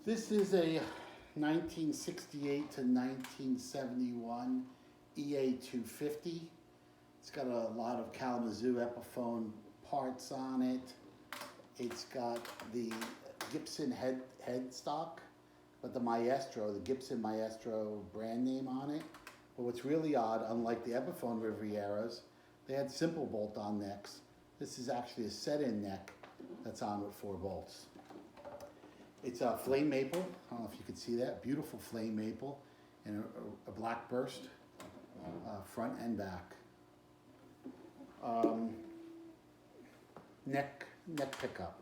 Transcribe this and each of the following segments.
This is a 1968 to 1971 EA250. It's got a lot of Kalamazoo Epiphone parts on it. It's got the Gibson headstock, but the Maestro, the Gibson Maestro brand name on it. But what's really odd, unlike the Epiphone Rivieras, they had simple bolt-on necks. This is actually a set-in neck that's on with 4 bolts. It's a flame maple. I don't know if you can see that. Beautiful flame maple and a black burst, front and back. Neck pickup.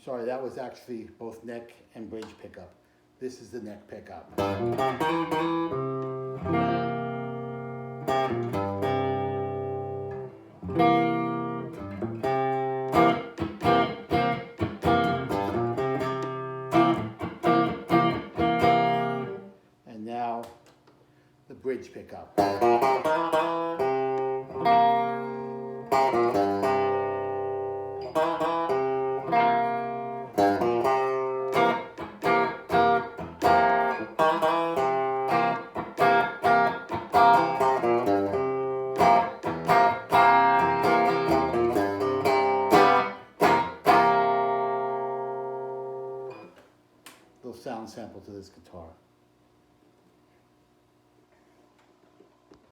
Sorry, that was actually both neck and bridge pickup. This is the neck pickup. And now the bridge pickup. Little sound sample to this guitar.